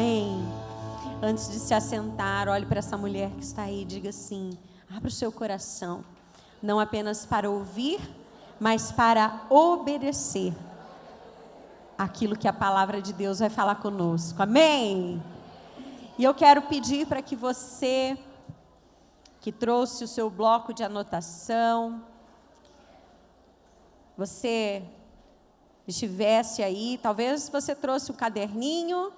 Amém. Antes de se assentar, olhe para essa mulher que está aí e diga assim: abra o seu coração, não apenas para ouvir, mas para obedecer aquilo que a palavra de Deus vai falar conosco. Amém. E eu quero pedir para que você que trouxe o seu bloco de anotação, você estivesse aí, talvez você trouxe um caderninho,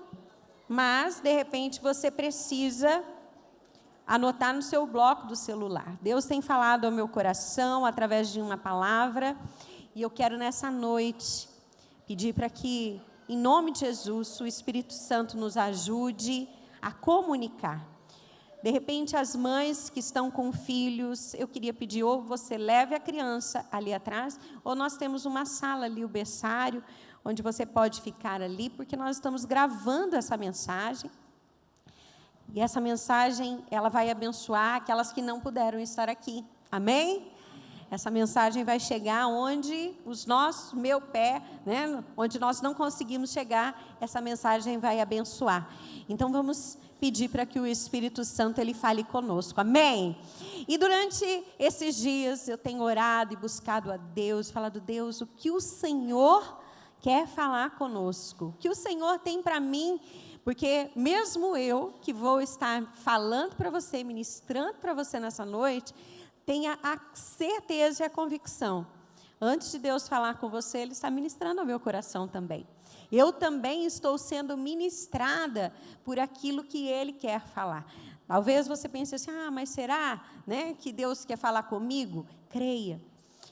mas de repente você precisa anotar no seu bloco do celular. Deus tem falado ao meu coração através de uma palavra, e eu quero nessa noite pedir para que, em nome de Jesus, o Espírito Santo nos ajude a comunicar. De repente, as mães que estão com filhos, eu queria pedir, ou você leve a criança ali atrás, ou nós temos uma sala ali, o berçário, onde você pode ficar ali, porque nós estamos gravando essa mensagem. E essa mensagem, ela vai abençoar aquelas que não puderam estar aqui. Amém? Essa mensagem vai chegar onde meu pé, né, onde nós não conseguimos chegar, essa mensagem vai abençoar. Então, vamos pedir para que o Espírito Santo, ele fale conosco. Amém? E durante esses dias, eu tenho orado e buscado a Deus, falado: Deus, o que o Senhor quer falar conosco? O que o Senhor tem para mim? Porque mesmo eu, que vou estar falando para você, ministrando para você nessa noite, tenha a certeza e a convicção, antes de Deus falar com você, Ele está ministrando ao meu coração também. Eu também estou sendo ministrada por aquilo que Ele quer falar. Talvez você pense assim: mas será, né, que Deus quer falar comigo? Creia.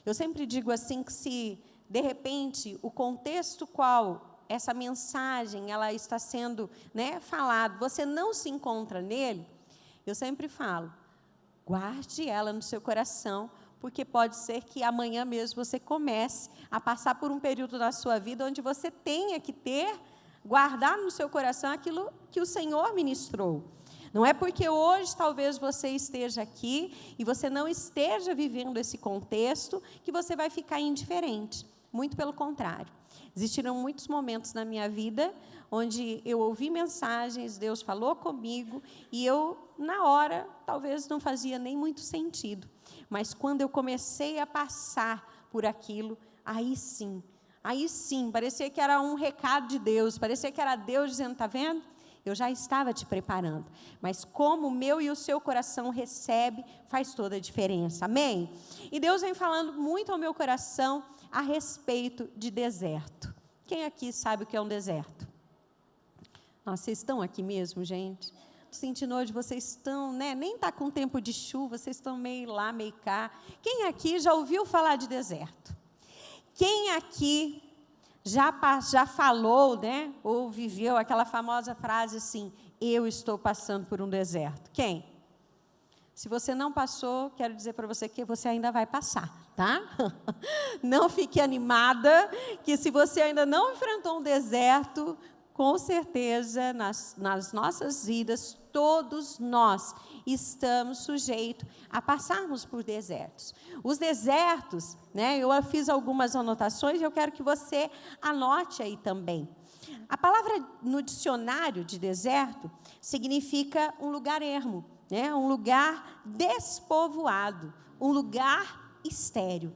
Eu sempre digo assim, que se de repente o contexto qual essa mensagem ela está sendo, né, falado, você não se encontra nele, eu sempre falo: guarde ela no seu coração, porque pode ser que amanhã mesmo você comece a passar por um período da sua vida onde você tenha que guardar no seu coração aquilo que o Senhor ministrou. Não é porque hoje talvez você esteja aqui e você não esteja vivendo esse contexto que você vai ficar indiferente. Muito pelo contrário. Existiram muitos momentos na minha vida onde eu ouvi mensagens, Deus falou comigo, e eu, na hora, talvez não fazia nem muito sentido. Mas quando eu comecei a passar por aquilo, aí sim, parecia que era um recado de Deus, parecia que era Deus dizendo: está vendo? Eu já estava te preparando. Mas como o meu e o seu coração recebe, faz toda a diferença. Amém? E Deus vem falando muito ao meu coração a respeito de deserto. Quem aqui sabe o que é um deserto? Nossa, vocês estão aqui mesmo, gente? Estou sentindo hoje, vocês estão, né? Nem está com tempo de chuva, vocês estão meio lá, meio cá. Quem aqui já ouviu falar de deserto? Quem aqui já falou, né? Ou viveu aquela famosa frase assim: eu estou passando por um deserto? Quem? Se você não passou, quero dizer para você que você ainda vai passar, tá? Não fique animada, que se você ainda não enfrentou um deserto, com certeza, nas nossas vidas, todos nós estamos sujeitos a passarmos por desertos. Os desertos, né, eu fiz algumas anotações e eu quero que você anote aí também. A palavra no dicionário de deserto significa um lugar ermo, né, um lugar despovoado, um lugar estéril.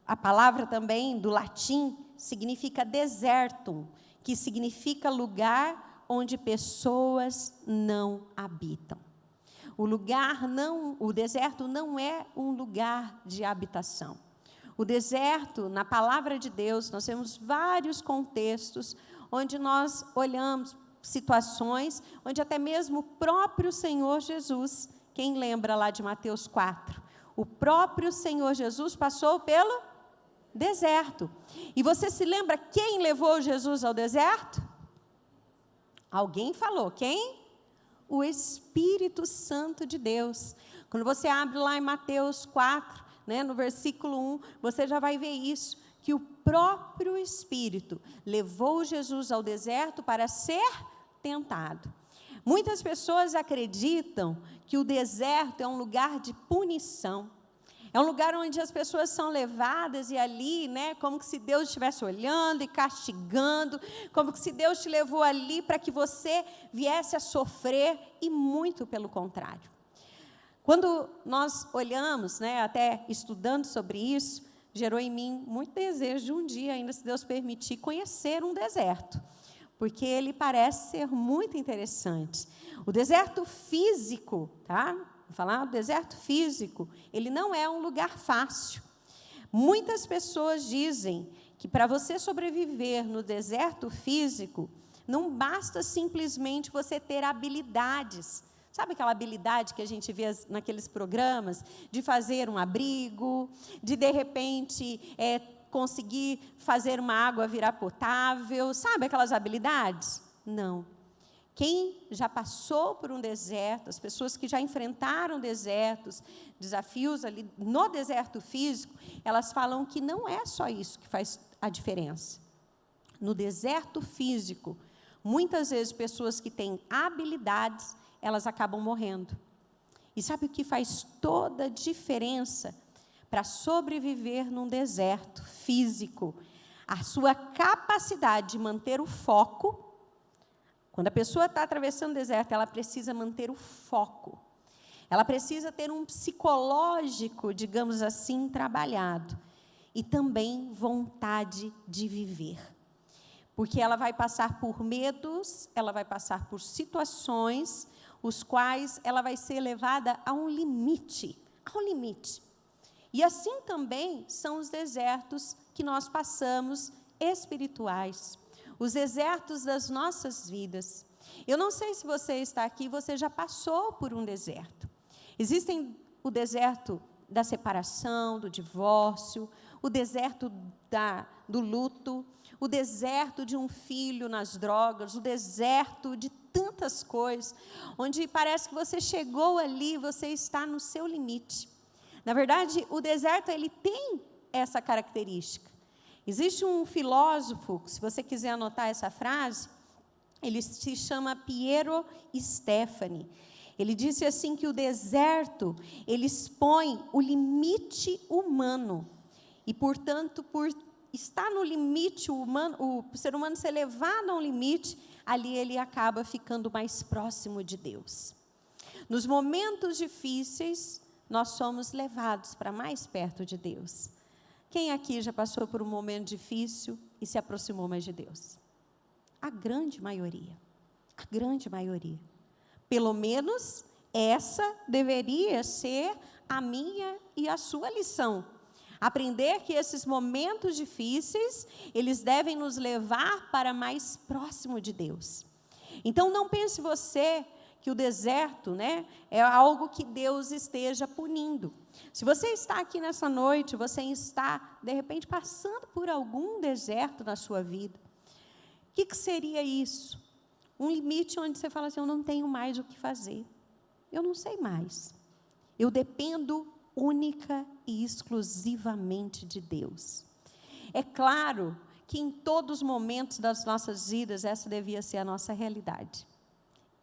A palavra também do latim significa desertum, que significa lugar onde pessoas não habitam. O deserto não é um lugar de habitação. O deserto, na palavra de Deus, nós temos vários contextos onde nós olhamos situações onde até mesmo o próprio Senhor Jesus, quem lembra lá de Mateus 4, o próprio Senhor Jesus passou pelo deserto. E você se lembra quem levou Jesus ao deserto? Alguém falou, quem? O Espírito Santo de Deus. Quando você abre lá em Mateus 4, né, no versículo 1, você já vai ver isso, que o próprio Espírito levou Jesus ao deserto para ser tentado. Muitas pessoas acreditam que o deserto é um lugar de punição, É um lugar onde as pessoas são levadas e ali, né, como que se Deus estivesse olhando e castigando, como que se Deus te levou ali para que você viesse a sofrer, e muito pelo contrário. Quando nós olhamos, né, até estudando sobre isso, gerou em mim muito desejo de um dia, ainda se Deus permitir, conhecer um deserto, porque ele parece ser muito interessante. O deserto físico, tá? Vou falar do deserto físico, ele não é um lugar fácil. Muitas pessoas dizem que para você sobreviver no deserto físico, não basta simplesmente você ter habilidades. Sabe aquela habilidade que a gente vê naqueles programas, de fazer um abrigo, de repente, conseguir fazer uma água virar potável, sabe aquelas habilidades? Não. Quem já passou por um deserto, as pessoas que já enfrentaram desertos, desafios ali no deserto físico, elas falam que não é só isso que faz a diferença. No deserto físico, muitas vezes pessoas que têm habilidades, elas acabam morrendo. E sabe o que faz toda a diferença para sobreviver num deserto físico? A sua capacidade de manter o foco. Quando a pessoa está atravessando o deserto, ela precisa manter o foco. Ela precisa ter um psicológico, digamos assim, trabalhado. E também vontade de viver. Porque ela vai passar por medos, ela vai passar por situações, os quais ela vai ser levada a um limite. A um limite. E assim também são os desertos que nós passamos espirituais. Os desertos das nossas vidas. Eu não sei se você está aqui, você já passou por um deserto. Existem o deserto da separação, do divórcio, o deserto do luto, o deserto de um filho nas drogas, o deserto de tantas coisas, onde parece que você chegou ali, você está no seu limite. Na verdade, o deserto, ele tem essa característica. Existe um filósofo, se você quiser anotar essa frase, ele se chama Piero Stefani. Ele disse assim que o deserto, ele expõe o limite humano. E, portanto, por estar no limite humano, o ser humano ser levado a um limite, ali ele acaba ficando mais próximo de Deus. Nos momentos difíceis, nós somos levados para mais perto de Deus. Quem aqui já passou por um momento difícil e se aproximou mais de Deus? A grande maioria. A grande maioria. Pelo menos essa deveria ser a minha e a sua lição. Aprender que esses momentos difíceis, eles devem nos levar para mais próximo de Deus. Então, não pense você que o deserto, né, é algo que Deus esteja punindo. Se você está aqui nessa noite, você está, de repente, passando por algum deserto na sua vida, o que seria isso? Um limite onde você fala assim, eu não tenho mais o que fazer. Eu não sei mais. Eu dependo única e exclusivamente de Deus. É claro que em todos os momentos das nossas vidas, essa devia ser a nossa realidade.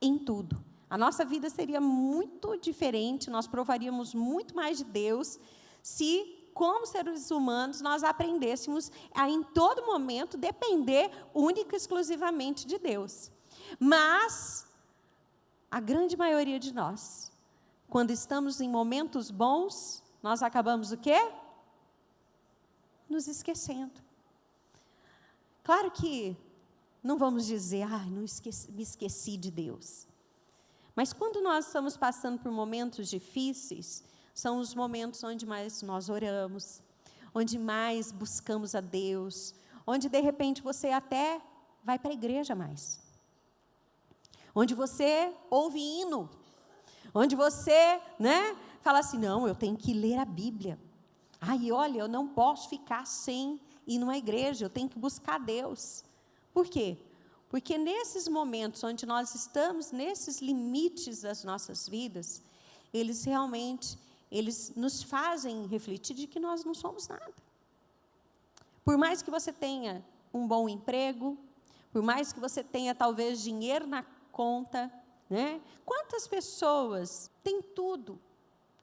Em tudo. A nossa vida seria muito diferente, nós provaríamos muito mais de Deus, se, como seres humanos, nós aprendêssemos a, em todo momento, depender única e exclusivamente de Deus. Mas, a grande maioria de nós, quando estamos em momentos bons, nós acabamos o quê? Nos esquecendo. Claro que não vamos dizer, me esqueci de Deus. Mas quando nós estamos passando por momentos difíceis, são os momentos onde mais nós oramos, onde mais buscamos a Deus, onde de repente você até vai para a igreja mais. Onde você ouve hino, onde você, fala assim, não, eu tenho que ler a Bíblia. Olha, eu não posso ficar sem ir numa igreja, eu tenho que buscar Deus. Por quê? Porque nesses momentos onde nós estamos, nesses limites das nossas vidas, eles realmente, eles nos fazem refletir de que nós não somos nada. Por mais que você tenha um bom emprego, por mais que você tenha talvez dinheiro na conta, Quantas pessoas têm tudo,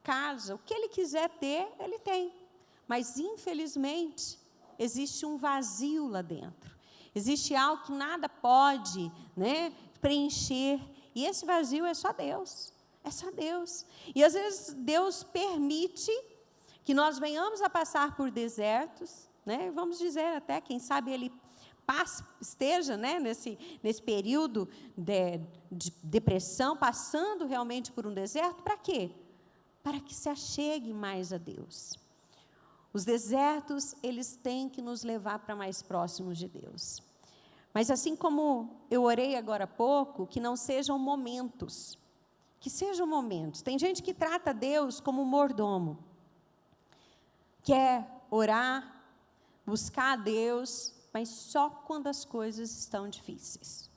casa, o que ele quiser ter, ele tem. Mas, infelizmente, existe um vazio lá dentro. Existe algo que nada pode, né, preencher. E esse vazio é só Deus. É só Deus. E, às vezes, Deus permite que nós venhamos a passar por desertos, né? Vamos dizer até, quem sabe, Ele esteja, né, nesse período de depressão, passando realmente por um deserto. Para quê? Para que se achegue mais a Deus. Os desertos, eles têm que nos levar para mais próximos de Deus. Mas assim como eu orei agora há pouco, que não sejam momentos. Que sejam momentos. Tem gente que trata Deus como um mordomo. Quer orar, buscar a Deus, mas só quando as coisas estão difíceis.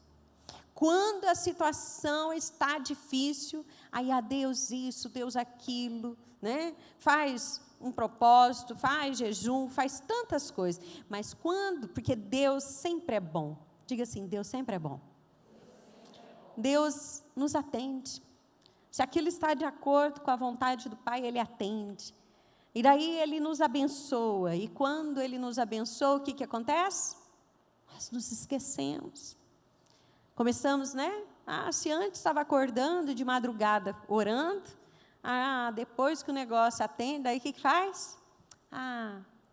Quando a situação está difícil, aí a Deus isso, Deus aquilo, né? Faz um propósito, faz jejum, faz tantas coisas. Mas quando, porque Deus sempre é bom. Diga assim, Deus sempre é bom. Deus nos atende. Se aquilo está de acordo com a vontade do Pai, Ele atende. E daí Ele nos abençoa. E quando Ele nos abençoa, o que acontece? Nós nos esquecemos. Começamos, né? Se antes estava acordando de madrugada, orando, depois que o negócio atende, aí o que faz?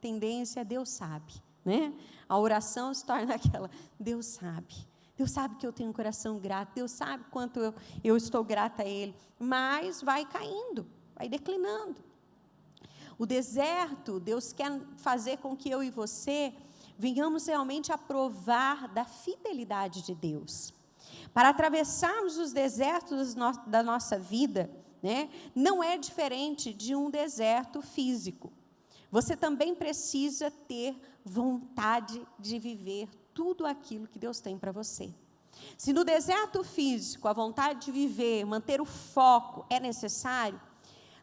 Tendência, Deus sabe, né? A oração se torna aquela, Deus sabe que eu tenho um coração grato, Deus sabe quanto eu estou grata a Ele, mas vai caindo, vai declinando. O deserto, Deus quer fazer com que eu e você venhamos realmente a provar da fidelidade de Deus. Para atravessarmos os desertos da nossa vida, né, não é diferente de um deserto físico. Você também precisa ter vontade de viver tudo aquilo que Deus tem para você. Se no deserto físico a vontade de viver, manter o foco é necessário,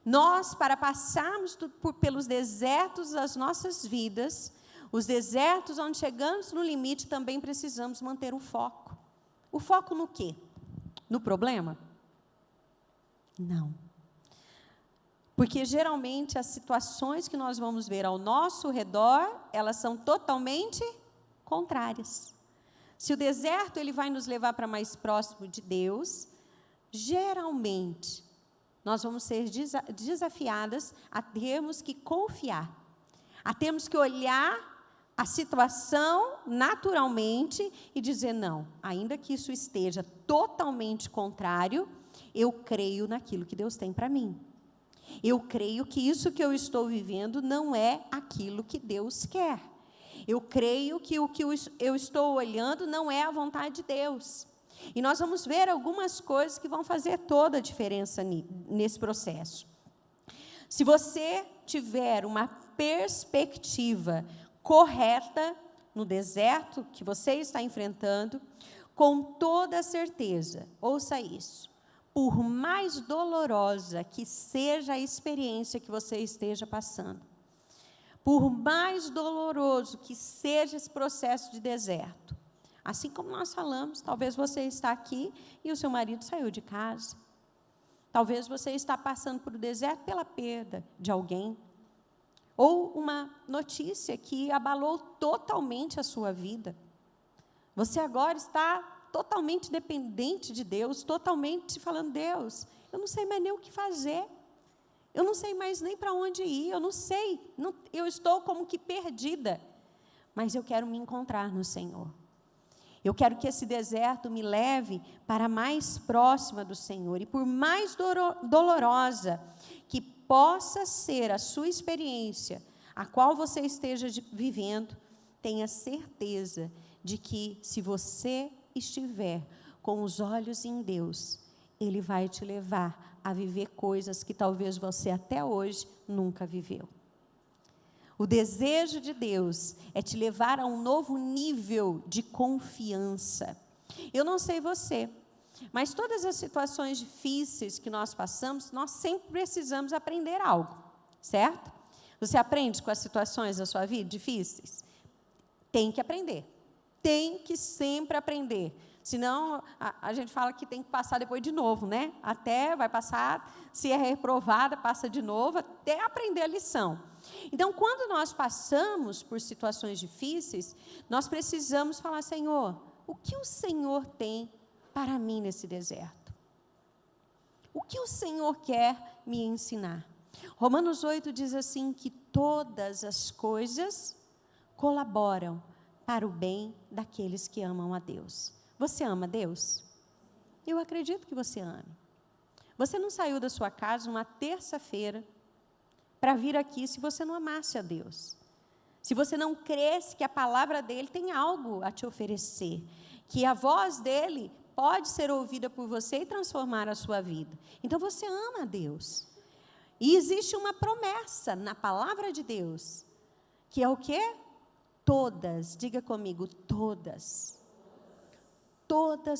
nós, para passarmos pelos desertos das nossas vidas, os desertos onde chegamos no limite, também precisamos manter o foco. O foco no quê? No problema? Não. Porque, geralmente, as situações que nós vamos ver ao nosso redor, elas são totalmente contrárias. Se o deserto ele vai nos levar para mais próximo de Deus, geralmente, nós vamos ser desafiadas a termos que confiar, a termos que olhar a situação naturalmente e dizer, não, ainda que isso esteja totalmente contrário, eu creio naquilo que Deus tem para mim. Eu creio que isso que eu estou vivendo não é aquilo que Deus quer. Eu creio que o que eu estou olhando não é a vontade de Deus. E nós vamos ver algumas coisas que vão fazer toda a diferença nesse processo. Se você tiver uma perspectiva correta no deserto que você está enfrentando, com toda certeza, ouça isso, por mais dolorosa que seja a experiência que você esteja passando, por mais doloroso que seja esse processo de deserto, assim como nós falamos, talvez você está aqui e o seu marido saiu de casa. Talvez você está passando por um deserto pela perda de alguém. Ou uma notícia que abalou totalmente a sua vida. Você agora está totalmente dependente de Deus, totalmente falando, Deus, eu não sei mais nem o que fazer. Eu não sei mais nem para onde ir, eu não sei. Eu estou como que perdida. Mas eu quero me encontrar no Senhor. Eu quero que esse deserto me leve para mais próxima do Senhor. E por mais dolorosa que possa ser a sua experiência, a qual você esteja vivendo, tenha certeza de que se você estiver com os olhos em Deus, Ele vai te levar a viver coisas que talvez você até hoje nunca viveu. O desejo de Deus é te levar a um novo nível de confiança. Eu não sei você, mas todas as situações difíceis que nós passamos, nós sempre precisamos aprender algo, certo? Você aprende com as situações da sua vida difíceis? Tem que aprender. Tem que sempre aprender. Senão, a gente fala que tem que passar depois de novo, né? Até vai passar, se é reprovada, passa de novo, até aprender a lição. Então, quando nós passamos por situações difíceis, nós precisamos falar, Senhor, o que o Senhor tem para mim nesse deserto? O que o Senhor quer me ensinar? Romanos 8 diz assim, que todas as coisas colaboram para o bem daqueles que amam a Deus. Você ama Deus? Eu acredito que você ame. Você não saiu da sua casa numa terça-feira para vir aqui se você não amasse a Deus. Se você não cresce que a palavra dele tem algo a te oferecer, que a voz dele pode ser ouvida por você e transformar a sua vida. Então você ama a Deus. E existe uma promessa na palavra de Deus, que é o quê? Todas, diga comigo, todas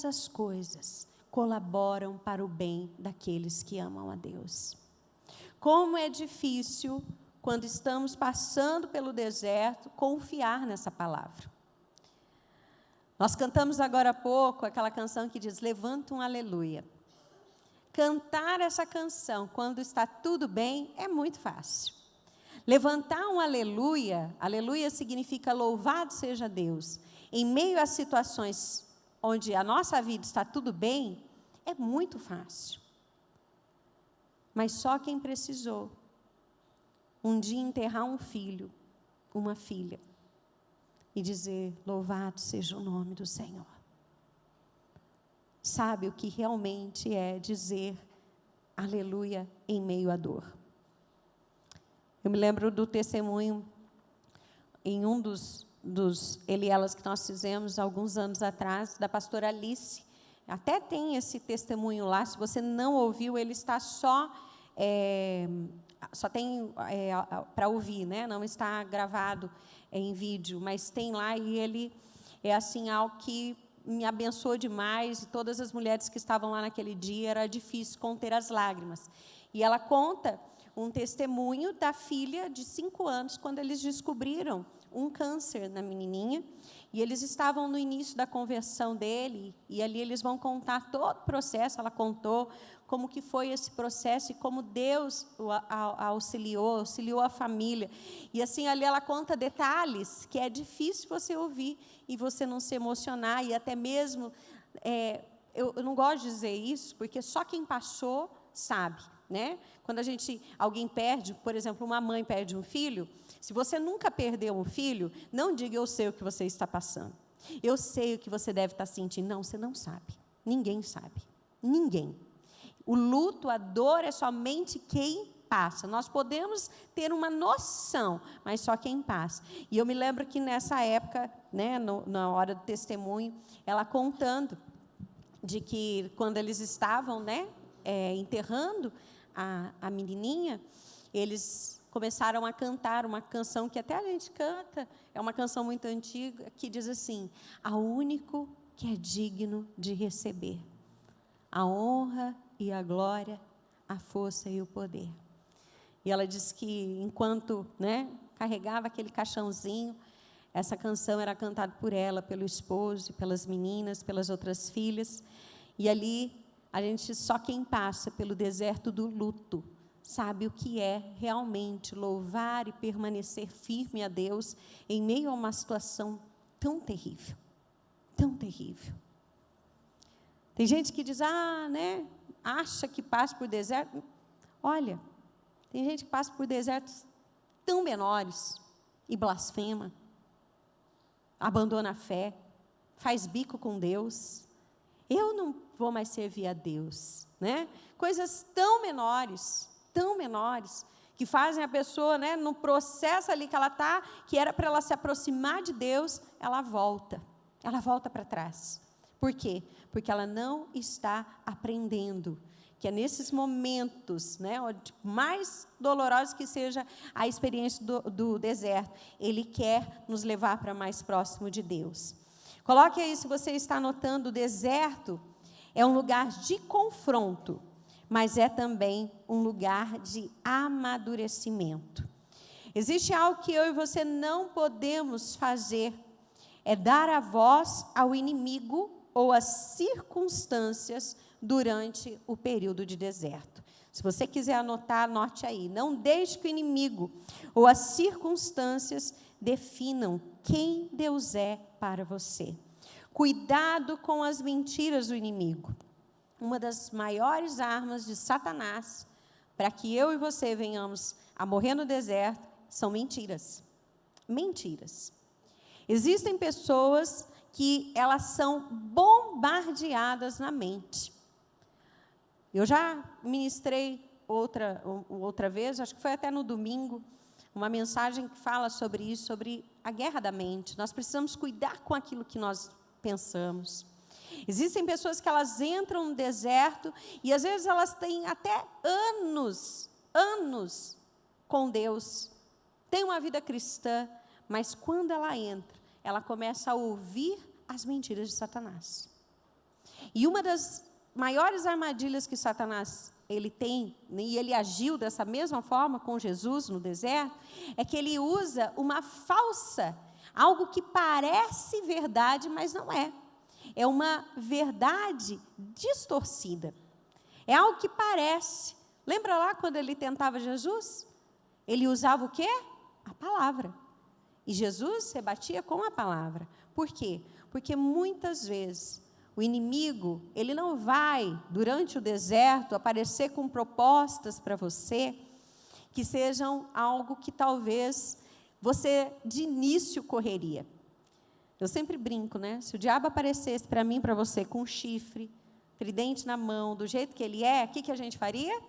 as coisas colaboram para o bem daqueles que amam a Deus. Como é difícil, quando estamos passando pelo deserto, confiar nessa palavra. Nós cantamos agora há pouco aquela canção que diz, levanta um aleluia. Cantar essa canção quando está tudo bem é muito fácil. Levantar um aleluia, aleluia significa louvado seja Deus, em meio a situações onde a nossa vida está tudo bem, é muito fácil. Mas só quem precisou um dia enterrar um filho, uma filha, e dizer, louvado seja o nome do Senhor. Sabe o que realmente é dizer aleluia em meio à dor. Eu me lembro do testemunho em um dos Elielas que nós fizemos alguns anos atrás, da pastora Alice. Até tem esse testemunho lá, se você não ouviu, ele está só tem para ouvir, né? Não está gravado em vídeo, mas tem lá e ele é assim algo que me abençoou demais, e todas as mulheres que estavam lá naquele dia, era difícil conter as lágrimas. E ela conta um testemunho da filha de 5 anos, quando eles descobriram um câncer na menininha, e eles estavam no início da conversão dele, e ali eles vão contar todo o processo. Ela contou como que foi esse processo, e como Deus o auxiliou a família, e assim ali ela conta detalhes, que é difícil você ouvir, e você não se emocionar, e até mesmo, eu não gosto de dizer isso, porque só quem passou sabe, né? Quando alguém perde, por exemplo, uma mãe perde um filho, se você nunca perdeu um filho, não diga, eu sei o que você está passando, eu sei o que você deve estar sentindo. Não, você não sabe, ninguém sabe, ninguém. O luto, a dor é somente quem passa. Nós podemos ter uma noção, mas só quem passa. E eu me lembro que nessa época, né, na hora do testemunho, ela contando de que quando eles estavam, né, enterrando a menininha, eles começaram a cantar uma canção que até a gente canta, é uma canção muito antiga, que diz assim, ao único que é digno de receber a honra e a glória, a força e o poder. E ela diz que enquanto, né, carregava aquele caixãozinho, essa canção era cantada por ela, pelo esposo, pelas meninas, pelas outras filhas, e ali só quem passa pelo deserto do luto sabe o que é realmente louvar e permanecer firme a Deus em meio a uma situação tão terrível, tão terrível. Tem gente que diz, né, acha que passa por deserto. Olha, tem gente que passa por desertos tão menores e blasfema, abandona a fé, faz bico com Deus. Eu não vou mais servir a Deus, né? Coisas tão menores, que fazem a pessoa, né, no processo ali que ela está, que era para ela se aproximar de Deus, ela volta para trás. Por quê? Porque ela não está aprendendo, que é nesses momentos, né, mais dolorosos que seja a experiência do deserto, Ele quer nos levar para mais próximo de Deus. Coloque aí, se você está notando, o deserto é um lugar de confronto, mas é também um lugar de amadurecimento. Existe algo que eu e você não podemos fazer, é dar a voz ao inimigo ou as circunstâncias durante o período de deserto. Se você quiser anotar, anote aí. Não deixe que o inimigo ou as circunstâncias definam quem Deus é para você. Cuidado com as mentiras do inimigo. Uma das maiores armas de Satanás para que eu e você venhamos a morrer no deserto são mentiras. Mentiras. Existem pessoas que elas são bombardeadas na mente. Eu já ministrei outra vez, acho que foi até no domingo, uma mensagem que fala sobre isso, sobre a guerra da mente. Nós precisamos cuidar com aquilo que nós pensamos. Existem pessoas que elas entram no deserto e às vezes elas têm até anos com Deus, têm uma vida cristã, mas quando ela entra, ela começa a ouvir as mentiras de Satanás. E uma das maiores armadilhas que Satanás ele tem, e ele agiu dessa mesma forma com Jesus no deserto, é que ele usa uma falsa, algo que parece verdade, mas não é. É uma verdade distorcida. É algo que parece. Lembra lá quando ele tentava Jesus? Ele usava o quê? A palavra. E Jesus rebatia com a palavra. Por quê? Porque muitas vezes o inimigo, ele não vai, durante o deserto, aparecer com propostas para você que sejam algo que talvez você de início correria. Eu sempre brinco, né? Se o diabo aparecesse para mim, para você, com chifre, tridente na mão, do jeito que ele é, o que a gente faria?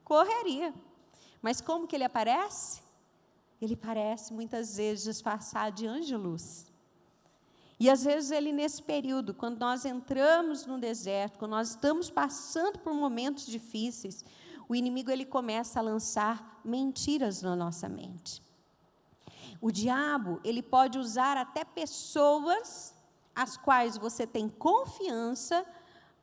Correria. Mas como que ele aparece? Ele parece, muitas vezes, disfarçado de anjo de luz. E, às vezes, ele, nesse período, quando nós entramos no deserto, quando nós estamos passando por momentos difíceis, o inimigo, ele começa a lançar mentiras na nossa mente. O diabo, ele pode usar até pessoas as quais você tem confiança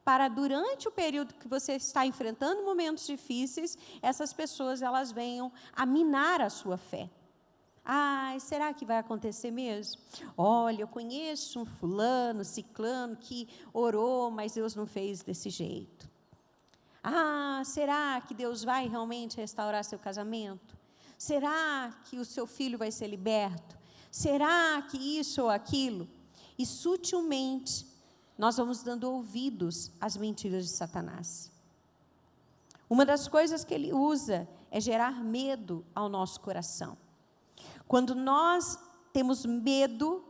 para, durante o período que você está enfrentando momentos difíceis, essas pessoas, elas venham a minar a sua fé. Será que vai acontecer mesmo? Olha, eu conheço um fulano, ciclano, que orou, mas Deus não fez desse jeito. Será que Deus vai realmente restaurar seu casamento? Será que o seu filho vai ser liberto? Será que isso ou aquilo? E sutilmente, nós vamos dando ouvidos às mentiras de Satanás. Uma das coisas que ele usa é gerar medo ao nosso coração. Quando nós temos medo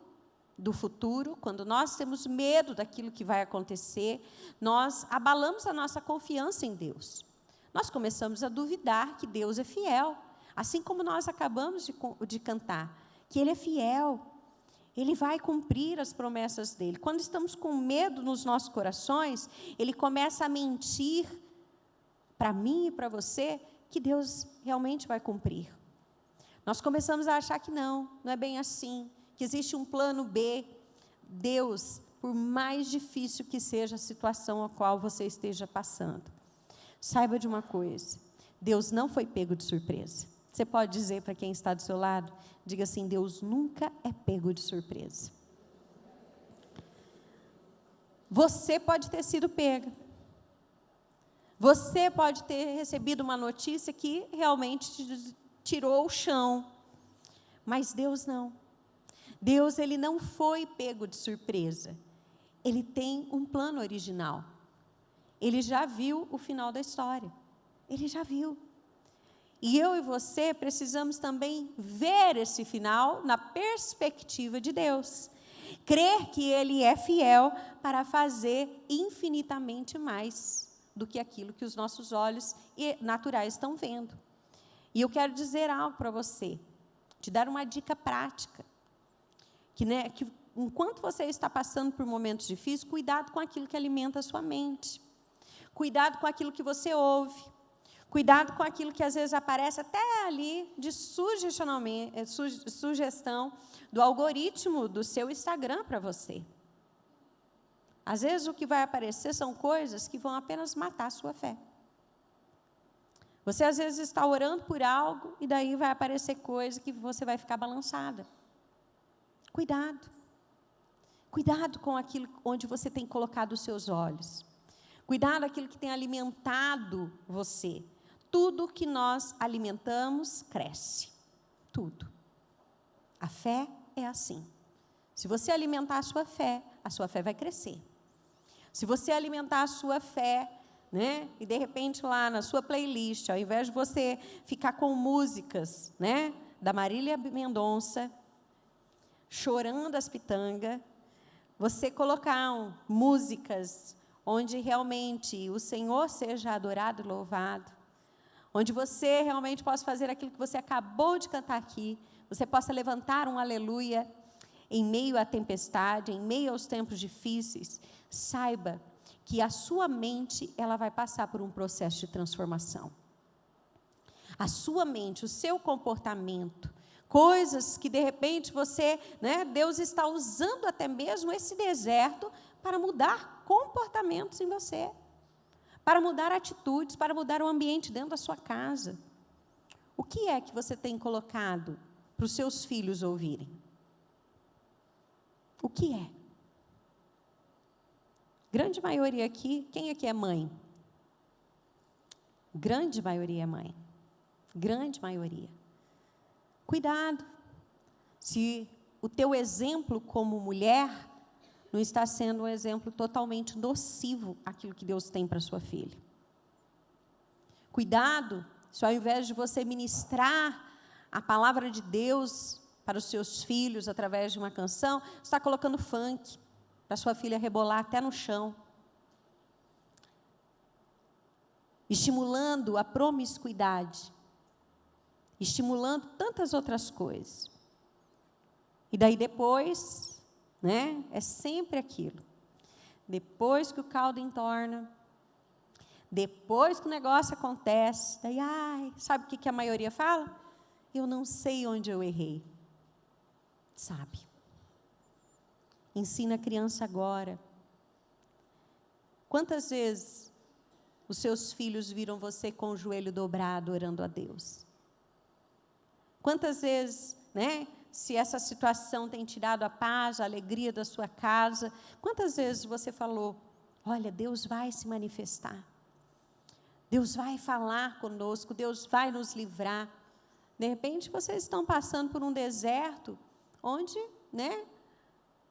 do futuro, quando nós temos medo daquilo que vai acontecer, nós abalamos a nossa confiança em Deus. Nós começamos a duvidar que Deus é fiel, assim como nós acabamos de cantar, que Ele é fiel, Ele vai cumprir as promessas dEle. Quando estamos com medo nos nossos corações, Ele começa a mentir para mim e para você que Deus realmente vai cumprir. Nós começamos a achar que não é bem assim, que existe um plano B. Deus, por mais difícil que seja a situação a qual você esteja passando, saiba de uma coisa, Deus não foi pego de surpresa. Você pode dizer para quem está do seu lado, diga assim: Deus nunca é pego de surpresa. Você pode ter sido pega. Você pode ter recebido uma notícia que realmente te tirou o chão, mas Deus não. Deus, Ele não foi pego de surpresa. Ele tem um plano original. Ele já viu o final da história. Ele já viu. E eu e você precisamos também ver esse final na perspectiva de Deus. Crer que Ele é fiel para fazer infinitamente mais do que aquilo que os nossos olhos naturais estão vendo. E eu quero dizer algo para você, te dar uma dica prática, que enquanto você está passando por momentos difíceis, cuidado com aquilo que alimenta a sua mente, cuidado com aquilo que você ouve, cuidado com aquilo que às vezes aparece até ali de sugestão do algoritmo do seu Instagram para você. Às vezes o que vai aparecer são coisas que vão apenas matar a sua fé. Você às vezes está orando por algo e daí vai aparecer coisa que você vai ficar balançada. Cuidado. Cuidado com aquilo onde você tem colocado os seus olhos. Cuidado com aquilo que tem alimentado você. Tudo que nós alimentamos, cresce. Tudo. A fé é assim. Se você alimentar a sua fé vai crescer. Se você alimentar a sua fé, né, e de repente lá na sua playlist, ao invés de você ficar com músicas, né, da Marília Mendonça, chorando as pitangas, você colocar músicas onde realmente o Senhor seja adorado e louvado, onde você realmente possa fazer aquilo que você acabou de cantar aqui, você possa levantar um aleluia em meio à tempestade, em meio aos tempos difíceis. Saiba que a sua mente, ela vai passar por um processo de transformação. A sua mente, o seu comportamento, coisas que de repente você, né, Deus está usando até mesmo esse deserto para mudar comportamentos em você, para mudar atitudes, para mudar o ambiente dentro da sua casa. O que é que você tem colocado para os seus filhos ouvirem? O que é? Grande maioria aqui, quem aqui é mãe? Grande maioria é mãe. Grande maioria. Cuidado, se o teu exemplo como mulher não está sendo um exemplo totalmente nocivo àquilo que Deus tem para sua filha. Cuidado, se ao invés de você ministrar a palavra de Deus para os seus filhos através de uma canção, você está colocando funk para sua filha rebolar até no chão, estimulando a promiscuidade, estimulando tantas outras coisas. E daí depois, né, é sempre aquilo. Depois que o caldo entorna, depois que o negócio acontece, daí, sabe o que a maioria fala? Eu não sei onde eu errei. Sabe? Ensina a criança agora. Quantas vezes os seus filhos viram você com o joelho dobrado orando a Deus? Quantas vezes, né, se essa situação tem tirado a paz, a alegria da sua casa, quantas vezes você falou, olha, Deus vai se manifestar, Deus vai falar conosco, Deus vai nos livrar. De repente, vocês estão passando por um deserto, onde, né,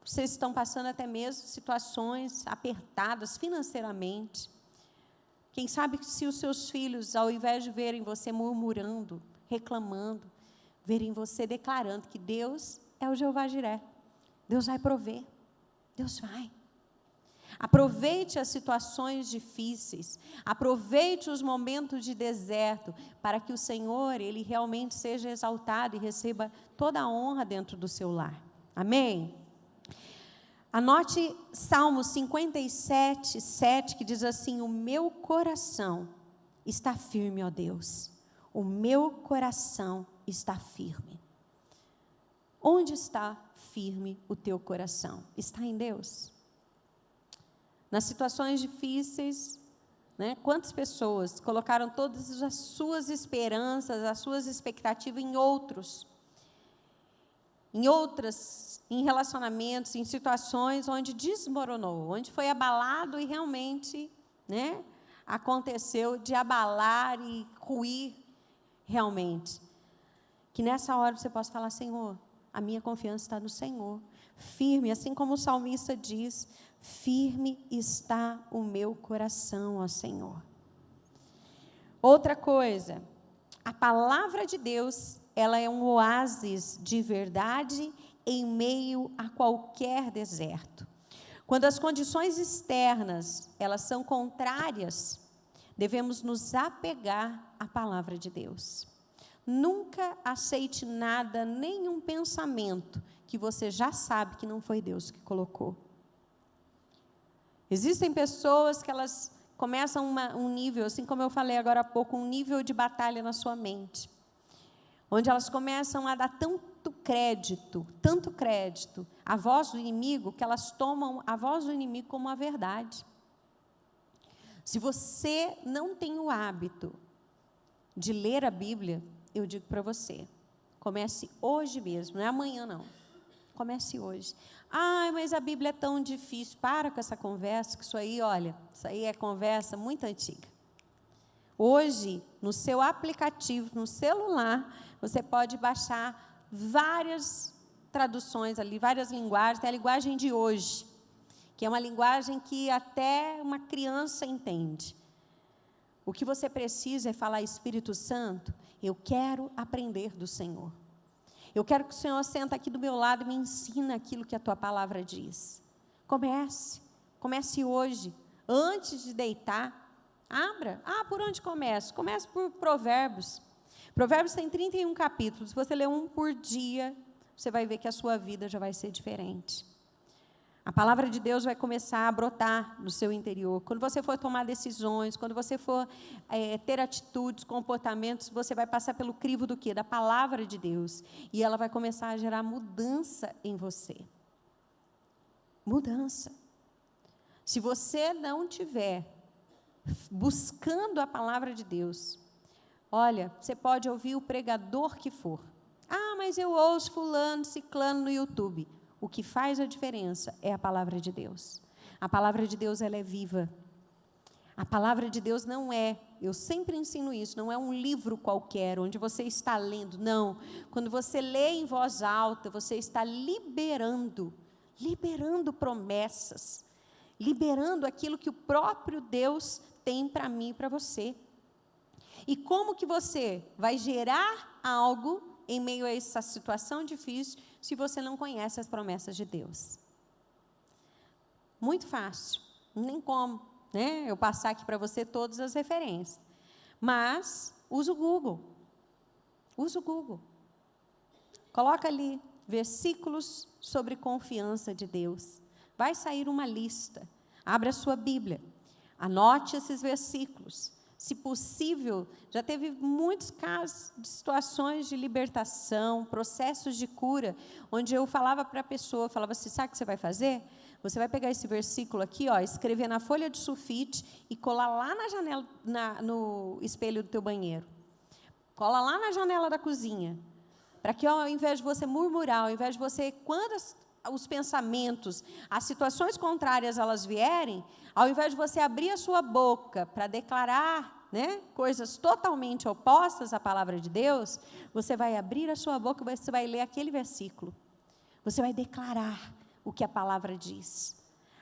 vocês estão passando até mesmo situações apertadas financeiramente. Quem sabe se os seus filhos, ao invés de verem você murmurando, reclamando, verem você declarando que Deus é o Jeová Jiré. Deus vai prover. Deus vai. Aproveite as situações difíceis. Aproveite os momentos de deserto para que o Senhor, Ele realmente seja exaltado e receba toda a honra dentro do seu lar. Amém? Anote Salmo 57, 7, que diz assim, o meu coração está firme, ó Deus. O meu coração está firme. Onde está firme o teu coração? Está em Deus? Nas situações difíceis, né, quantas pessoas colocaram todas as suas esperanças, as suas expectativas em outros, em relacionamentos, em situações onde desmoronou, onde foi abalado e realmente, né, aconteceu de abalar e ruir realmente. Que nessa hora você possa falar, Senhor, a minha confiança está no Senhor. Firme, assim como o salmista diz, firme está o meu coração, ó Senhor. Outra coisa, a palavra de Deus, ela é um oásis de verdade em meio a qualquer deserto. Quando as condições externas, elas são contrárias, devemos nos apegar à palavra de Deus. Nunca aceite nada, nenhum pensamento que você já sabe que não foi Deus que colocou. Existem pessoas que elas começam um nível, assim como eu falei agora há pouco, um nível de batalha na sua mente, onde elas começam a dar tanto crédito à voz do inimigo, que elas tomam a voz do inimigo como a verdade. Se você não tem o hábito de ler a Bíblia, eu digo para você, comece hoje mesmo, não é amanhã não. Comece hoje. Ah, mas a Bíblia é tão difícil. Para com essa conversa, que isso aí, olha, isso aí é conversa muito antiga. Hoje, no seu aplicativo, no celular, você pode baixar várias traduções ali, várias linguagens. Tem a linguagem de hoje, que é uma linguagem que até uma criança entende. O que você precisa é falar: Espírito Santo, eu quero aprender do Senhor. Eu quero que o Senhor senta aqui do meu lado e me ensine aquilo que a tua palavra diz. Comece hoje, antes de deitar, abra. Por onde começo? Comece por Provérbios. Provérbios tem 31 capítulos, se você ler um por dia, você vai ver que a sua vida já vai ser diferente. A palavra de Deus vai começar a brotar no seu interior. Quando você for tomar decisões, quando você for ter atitudes, comportamentos, você vai passar pelo crivo do quê? Da palavra de Deus. E ela vai começar a gerar mudança em você. Mudança. Se você não estiver buscando a palavra de Deus, olha, você pode ouvir o pregador que for. Mas eu ouço fulano, ciclano no YouTube. O que faz a diferença é a palavra de Deus. A palavra de Deus, ela é viva. A palavra de Deus não é, eu sempre ensino isso, não é um livro qualquer, onde você está lendo, não. Quando você lê em voz alta, você está liberando promessas, liberando aquilo que o próprio Deus tem para mim e para você. E como que você vai gerar algo em meio a essa situação difícil, se você não conhece as promessas de Deus? Muito fácil, nem como, né? Eu passar aqui para você todas as referências. Mas, usa o Google. Coloca ali, versículos sobre confiança de Deus. Vai sair uma lista. Abra a sua Bíblia. Anote esses versículos. Se possível, já teve muitos casos de situações de libertação, processos de cura, onde eu falava para a pessoa, falava assim: sabe o que você vai fazer? Você vai pegar esse versículo aqui, escrever na folha de sulfite e colar lá na janela, no espelho do teu banheiro. Cola lá na janela da cozinha, para que ao invés de você murmurar, ao invés de você, quando os pensamentos, as situações contrárias elas vierem, ao invés de você abrir a sua boca para declarar, coisas totalmente opostas à palavra de Deus, você vai abrir a sua boca e você vai ler aquele versículo. Você vai declarar o que a palavra diz.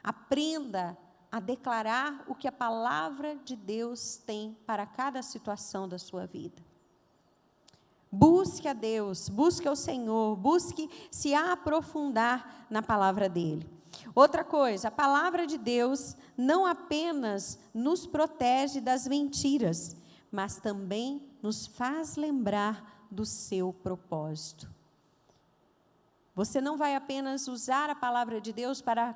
Aprenda a declarar o que a palavra de Deus tem para cada situação da sua vida. Busque a Deus, busque ao Senhor, busque se aprofundar na palavra dEle. Outra coisa, a palavra de Deus não apenas nos protege das mentiras, mas também nos faz lembrar do seu propósito. Você não vai apenas usar a palavra de Deus para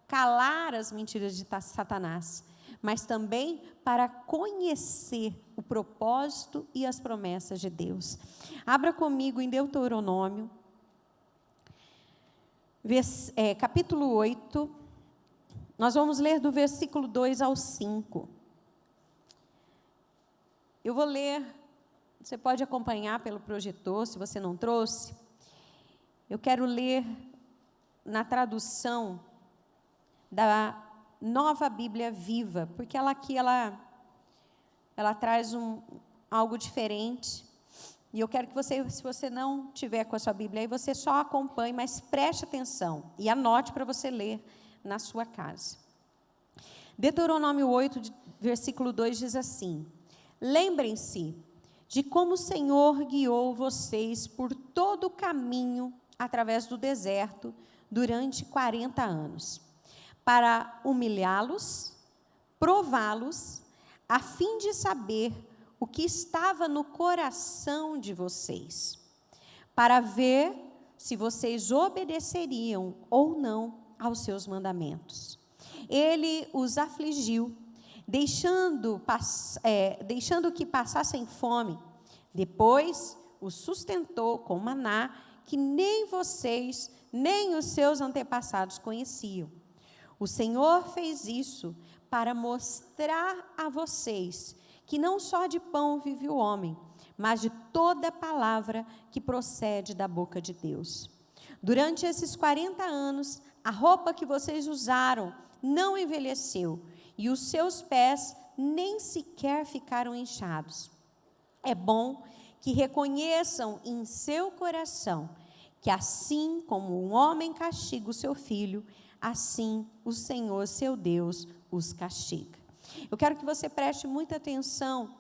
calar as mentiras de Satanás, mas também para conhecer o propósito e as promessas de Deus. Abra comigo em Deuteronômio, capítulo 8, nós vamos ler do versículo 2 ao 5. Eu vou ler, você pode acompanhar pelo projetor, se você não trouxe. Eu quero ler na tradução da Nova Bíblia Viva, porque ela aqui, ela traz algo diferente, e eu quero que você, se você não tiver com a sua Bíblia aí, você só acompanhe, mas preste atenção, e anote para você ler na sua casa. Deuteronômio 8, versículo 2 diz assim: lembrem-se de como o Senhor guiou vocês por todo o caminho através do deserto durante 40 anos, para humilhá-los, prová-los, a fim de saber o que estava no coração de vocês, para ver se vocês obedeceriam ou não aos seus mandamentos. Ele os afligiu, deixando que passassem fome. Depois os sustentou com maná, que nem vocês, nem os seus antepassados conheciam. O Senhor fez isso para mostrar a vocês que não só de pão vive o homem, mas de toda palavra que procede da boca de Deus. Durante esses 40 anos, a roupa que vocês usaram não envelheceu, e os seus pés nem sequer ficaram inchados. É bom que reconheçam em seu coração que assim como um homem castiga o seu filho, assim o Senhor, seu Deus, os castiga. Eu quero que você preste muita atenção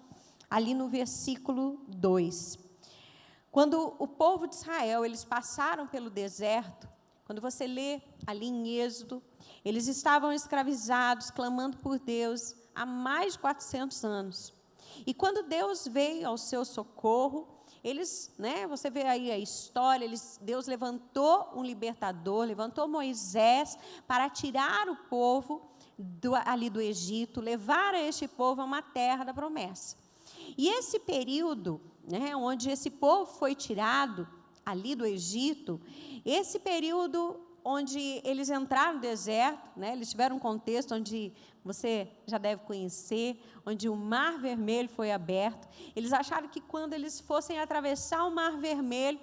ali no versículo 2. Quando o povo de Israel, eles passaram pelo deserto, quando você lê ali em Êxodo, eles estavam escravizados, clamando por Deus há mais de 400 anos. E quando Deus veio ao seu socorro, eles, você vê aí a história, Deus levantou um libertador, levantou Moisés para tirar o povo ali do Egito, levar este povo a uma terra da promessa. E esse período, onde esse povo foi tirado ali do Egito, esse período onde eles entraram no deserto, eles tiveram um contexto onde você já deve conhecer, onde o Mar Vermelho foi aberto. Eles acharam que quando eles fossem atravessar o Mar Vermelho,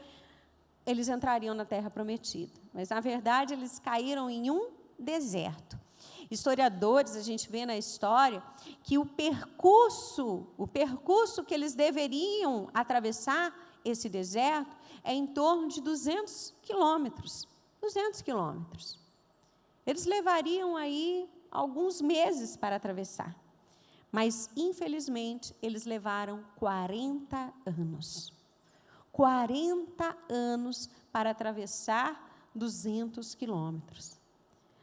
eles entrariam na Terra Prometida. Mas, na verdade, eles caíram em um deserto. Historiadores, a gente vê na história, que o percurso que eles deveriam atravessar esse deserto é em torno de 200 quilômetros. 200 quilômetros. Eles levariam aí alguns meses para atravessar. Mas, infelizmente, eles levaram 40 anos. 40 anos para atravessar 200 quilômetros.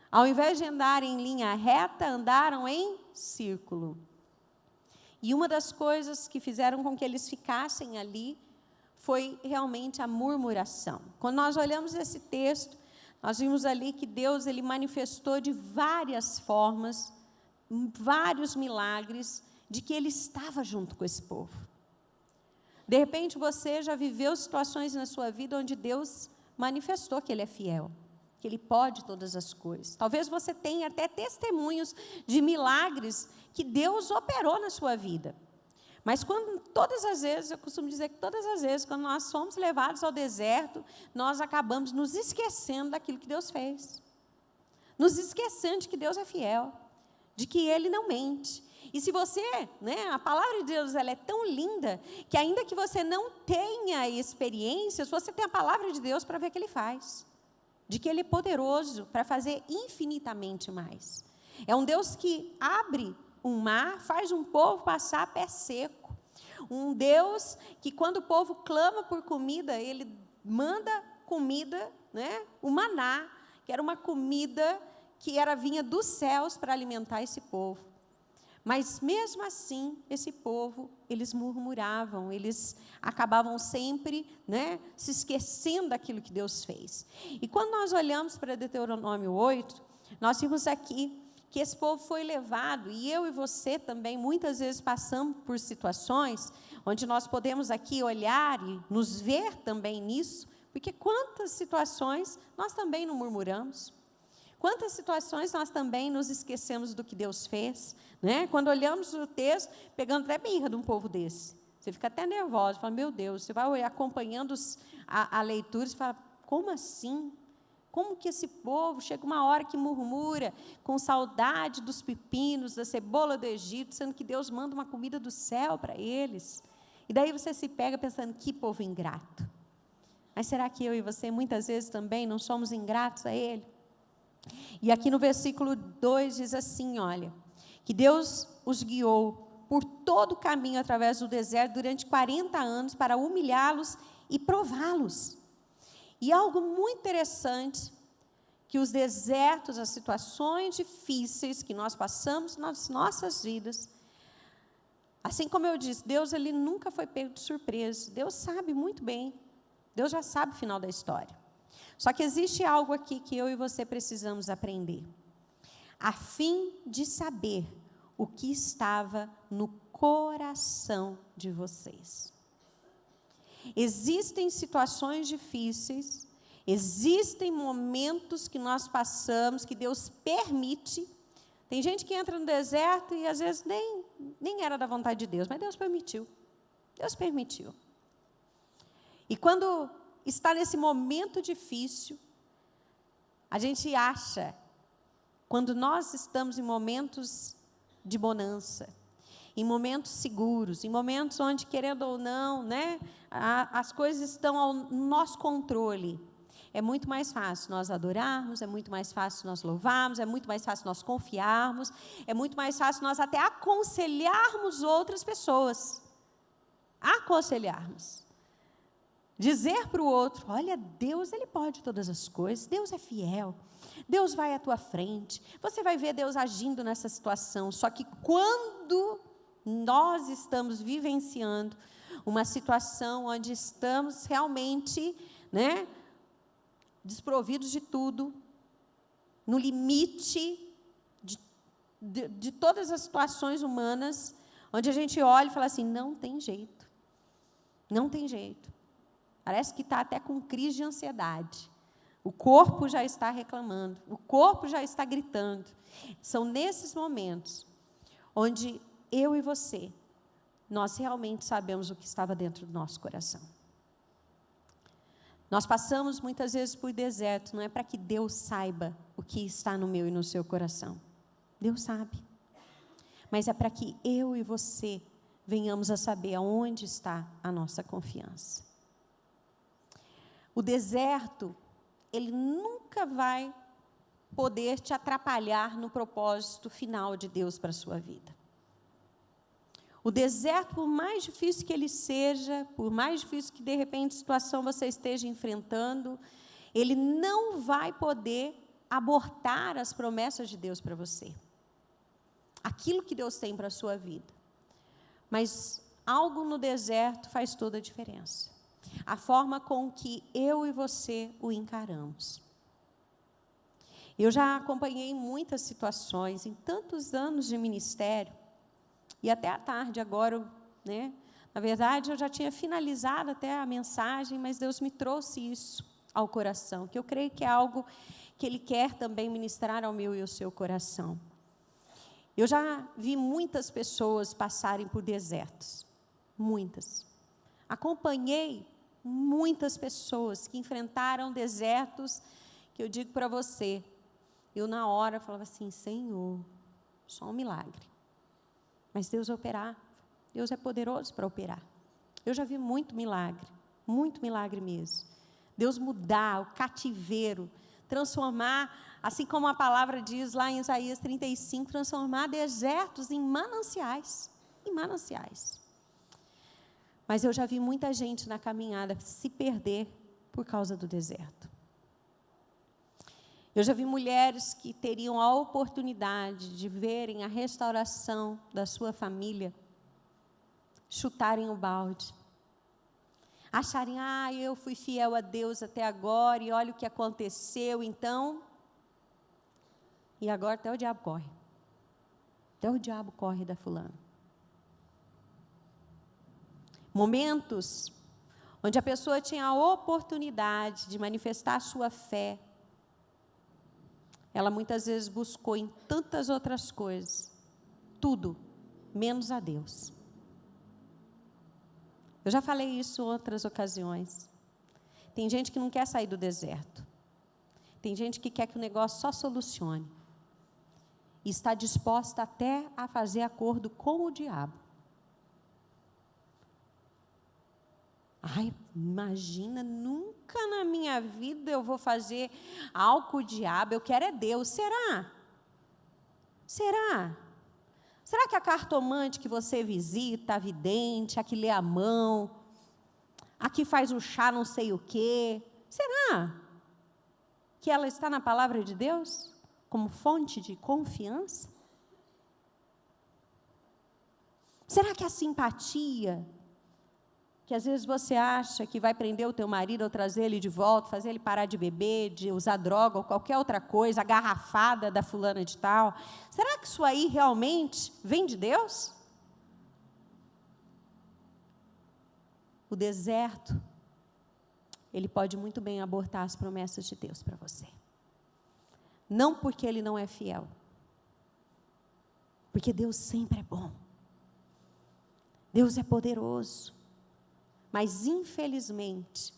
Ao invés de andarem em linha reta, andaram em círculo. E uma das coisas que fizeram com que eles ficassem ali foi realmente a murmuração. Quando nós olhamos esse texto, nós vimos ali que Deus ele manifestou de várias formas, vários milagres, de que Ele estava junto com esse povo. De repente, você já viveu situações na sua vida onde Deus manifestou que Ele é fiel, que Ele pode todas as coisas. Talvez você tenha até testemunhos de milagres que Deus operou na sua vida. Mas todas as vezes, eu costumo dizer que todas as vezes, quando nós somos levados ao deserto, nós acabamos nos esquecendo daquilo que Deus fez. Nos esquecendo de que Deus é fiel, de que Ele não mente. E se você, a palavra de Deus ela é tão linda, que ainda que você não tenha experiências, você tem a palavra de Deus para ver o que Ele faz. De que Ele é poderoso para fazer infinitamente mais. É um Deus que abre um mar, faz um povo passar a pé seco. Um Deus que, quando o povo clama por comida, Ele manda comida, o maná, que era uma comida que vinha dos céus para alimentar esse povo. Mas, mesmo assim, esse povo, eles murmuravam, eles acabavam sempre se esquecendo daquilo que Deus fez. E quando nós olhamos para Deuteronômio 8, nós vimos aqui que esse povo foi levado, e eu e você também, muitas vezes passamos por situações onde nós podemos aqui olhar e nos ver também nisso, porque quantas situações nós também não murmuramos, quantas situações nós também nos esquecemos do que Deus fez, Quando olhamos o texto, pegando até birra de um povo desse, você fica até nervoso, fala, meu Deus, você vai acompanhando a leitura, e fala, como assim? Como que esse povo chega uma hora que murmura, com saudade dos pepinos, da cebola do Egito, sendo que Deus manda uma comida do céu para eles? E daí você se pega pensando, que povo ingrato. Mas será que eu e você, muitas vezes também, não somos ingratos a Ele? E aqui no versículo 2 diz assim, olha, que Deus os guiou por todo o caminho através do deserto durante 40 anos para humilhá-los e prová-los. E algo muito interessante, que os desertos, as situações difíceis que nós passamos nas nossas vidas, assim como eu disse, Deus ele nunca foi pego de surpresa, Deus sabe muito bem, Deus já sabe o final da história. Só que existe algo aqui que eu e você precisamos aprender, a fim de saber o que estava no coração de vocês. Existem situações difíceis, existem momentos que nós passamos, que Deus permite. Tem gente que entra no deserto e às vezes nem era da vontade de Deus, mas Deus permitiu. Deus permitiu. E quando está nesse momento difícil, a gente acha, quando nós estamos em momentos de bonança, em momentos seguros, em momentos onde, querendo ou não, né, as coisas estão ao nosso controle, é muito mais fácil nós adorarmos, é muito mais fácil nós louvarmos, é muito mais fácil nós confiarmos, é muito mais fácil nós até aconselharmos outras pessoas. Aconselharmos. Dizer para o outro, olha, Deus, Ele pode todas as coisas, Deus é fiel, Deus vai à tua frente, você vai ver Deus agindo nessa situação. Só que quando nós estamos vivenciando uma situação onde estamos realmente, né, desprovidos de tudo, no limite de todas as situações humanas, onde a gente olha e fala assim, não tem jeito, não tem jeito. Parece que está até com crise de ansiedade. O corpo já está reclamando, o corpo já está gritando. São nesses momentos onde eu e você, nós realmente sabemos o que estava dentro do nosso coração. Nós passamos muitas vezes por deserto, não é para que Deus saiba o que está no meu e no seu coração. Deus sabe. Mas é para que eu e você venhamos a saber aonde está a nossa confiança. O deserto, ele nunca vai poder te atrapalhar no propósito final de Deus para a sua vida. O deserto, por mais difícil que ele seja, por mais difícil que de repente a situação você esteja enfrentando, ele não vai poder abortar as promessas de Deus para você. Aquilo que Deus tem para a sua vida. Mas algo no deserto faz toda a diferença. A forma com que eu e você o encaramos. Eu já acompanhei muitas situações, em tantos anos de ministério, e até à tarde agora, né? Na verdade, eu já tinha finalizado até a mensagem, mas Deus me trouxe isso ao coração, que eu creio que é algo que Ele quer também ministrar ao meu e ao seu coração. Eu já vi muitas pessoas passarem por desertos, muitas. Acompanhei muitas pessoas que enfrentaram desertos, que eu digo para você, eu na hora falava assim, Senhor, só um milagre. Mas Deus vai operar, Deus é poderoso para operar. Eu já vi muito milagre mesmo. Deus mudar o cativeiro, transformar, assim como a palavra diz lá em Isaías 35, transformar desertos em mananciais, Mas eu já vi muita gente na caminhada se perder por causa do deserto. Eu já vi mulheres que teriam a oportunidade de verem a restauração da sua família, chutarem o balde, acharem, eu fui fiel a Deus até agora, e olha o que aconteceu, então, e agora até o diabo corre. Até o diabo corre da fulana. Momentos onde a pessoa tinha a oportunidade de manifestar a sua fé, ela muitas vezes buscou em tantas outras coisas, tudo, menos a Deus. Eu já falei isso em outras ocasiões. Tem gente que não quer sair do deserto. Tem gente que quer que o negócio só solucione. E está disposta até a fazer acordo com o diabo. Imagina, nunca na minha vida eu vou fazer algo com o diabo, eu quero é Deus. Será? Será que a cartomante que você visita, a vidente, a que lê a mão, a que faz o chá não sei o quê, será que ela está na palavra de Deus como fonte de confiança? Será que a simpatia, que às vezes você acha que vai prender o teu marido ou trazer ele de volta, fazer ele parar de beber, de usar droga ou qualquer outra coisa, a garrafada da fulana de tal, será que isso aí realmente vem de Deus? O deserto, ele pode muito bem abortar as promessas de Deus para você. Não porque Ele não é fiel, porque Deus sempre é bom. Deus é poderoso. Mas, infelizmente,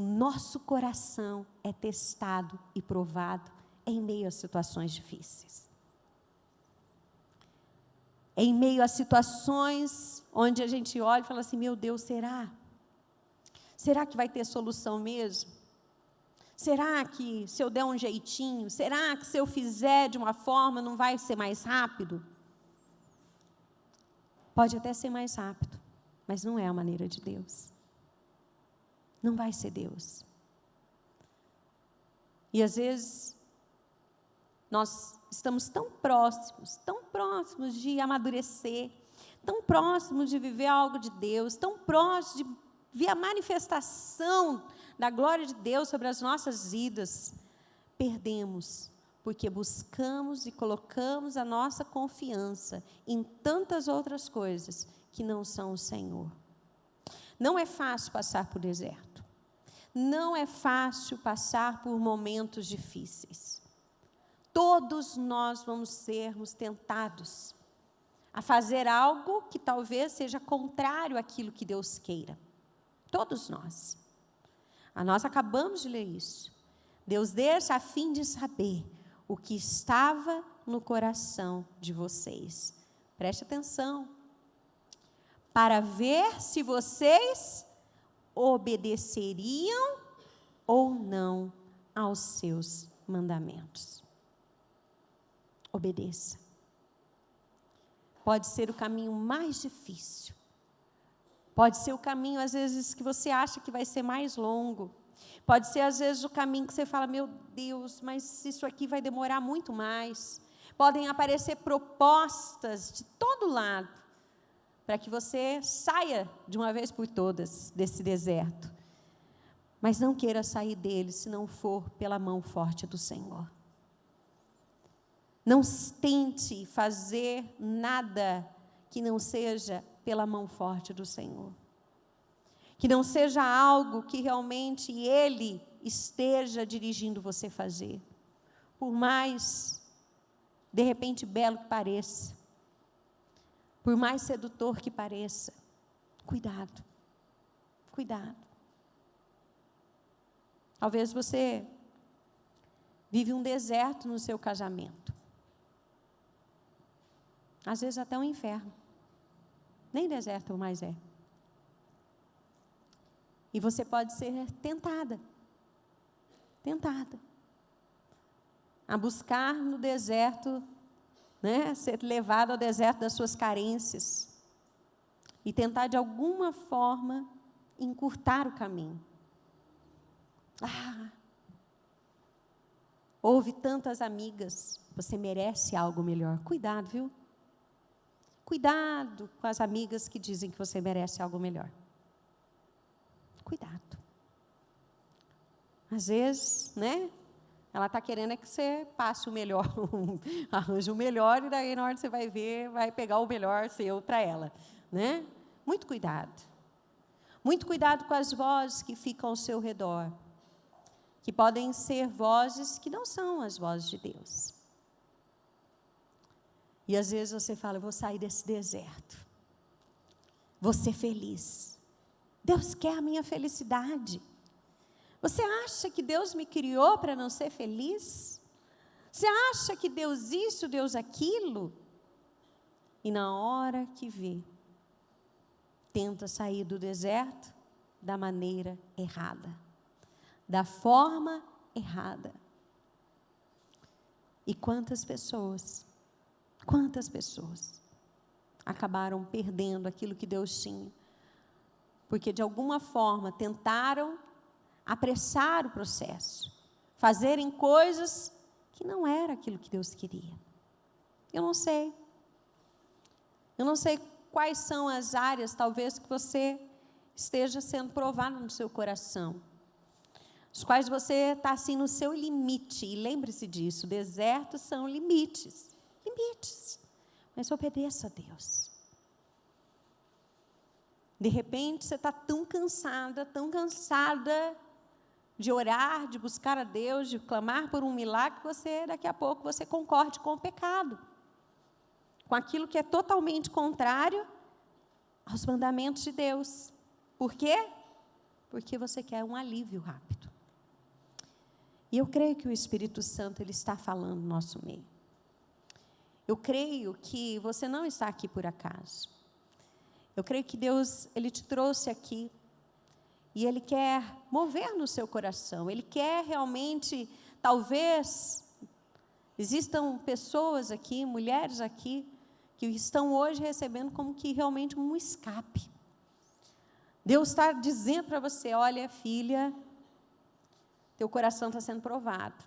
o nosso coração é testado e provado em meio a situações difíceis. Em meio a situações onde a gente olha e fala assim, meu Deus, será? Será que vai ter solução mesmo? Será que se eu der um jeitinho, será que se eu fizer de uma forma não vai ser mais rápido? Pode até ser mais rápido, mas não é a maneira de Deus. Não vai ser Deus. E às vezes, nós estamos tão próximos de amadurecer, tão próximos de viver algo de Deus, tão próximos de ver a manifestação da glória de Deus sobre as nossas vidas, perdemos, porque buscamos e colocamos a nossa confiança em tantas outras coisas que não são o Senhor. Não é fácil passar por deserto. Não é fácil passar por momentos difíceis. Todos nós vamos sermos tentados a fazer algo que talvez seja contrário àquilo que Deus queira. Todos nós. Nós acabamos de ler isso. Deus deixa a fim de saber o que estava no coração de vocês. Preste atenção. Para ver se vocês obedeceriam ou não aos seus mandamentos. Obedeça. Pode ser o caminho mais difícil. Pode ser o caminho, às vezes, que você acha que vai ser mais longo. Pode ser, às vezes, o caminho que você fala, meu Deus, mas isso aqui vai demorar muito mais. Podem aparecer propostas de todo lado, para que você saia de uma vez por todas desse deserto. Mas não queira sair dele, se não for pela mão forte do Senhor. Não tente fazer nada que não seja pela mão forte do Senhor. Que não seja algo que realmente Ele esteja dirigindo você a fazer. Por mais, de repente, belo que pareça. Por mais sedutor que pareça. Cuidado. Cuidado. Talvez você vive um deserto no seu casamento. Às vezes até um inferno. Nem deserto mais é. E você pode ser tentada a buscar no deserto, né, ser levado ao deserto das suas carências e tentar de alguma forma encurtar o caminho. Houve tantas amigas, você merece algo melhor. Cuidado, viu? Cuidado com as amigas que dizem que você merece algo melhor. Cuidado. Às vezes, né? Ela está querendo que você passe o melhor, arranje o melhor, e daí na hora que você vai ver, vai pegar o melhor seu para ela, né? Muito cuidado. Muito cuidado com as vozes que ficam ao seu redor, que podem ser vozes que não são as vozes de Deus. E às vezes você fala, eu vou sair desse deserto, vou ser feliz. Deus quer a minha felicidade. Você acha que Deus me criou para não ser feliz? Você acha que Deus isso, Deus aquilo? E na hora que vê, tenta sair do deserto da maneira errada, da forma errada. E quantas pessoas acabaram perdendo aquilo que Deus tinha, porque de alguma forma tentaram apressar o processo, fazerem coisas que não era aquilo que Deus queria. Eu não sei quais são as áreas, talvez, que você esteja sendo provado no seu coração, os quais você está assim no seu limite, e lembre-se disso, desertos são limites, mas obedeça a Deus. De repente, você está tão cansada de orar, de buscar a Deus, de clamar por um milagre, que daqui a pouco, você concorde com o pecado, com aquilo que é totalmente contrário aos mandamentos de Deus. Por quê? porque você quer um alívio rápido. E eu creio que o Espírito Santo, ele está falando no nosso meio. Eu creio que você não está aqui por acaso. Eu creio que Deus, ele te trouxe aqui e ele quer mover no seu coração. Ele quer realmente, talvez, existam pessoas aqui, mulheres aqui, que estão hoje recebendo como que realmente um escape. Deus está dizendo para você, olha, filha, teu coração está sendo provado.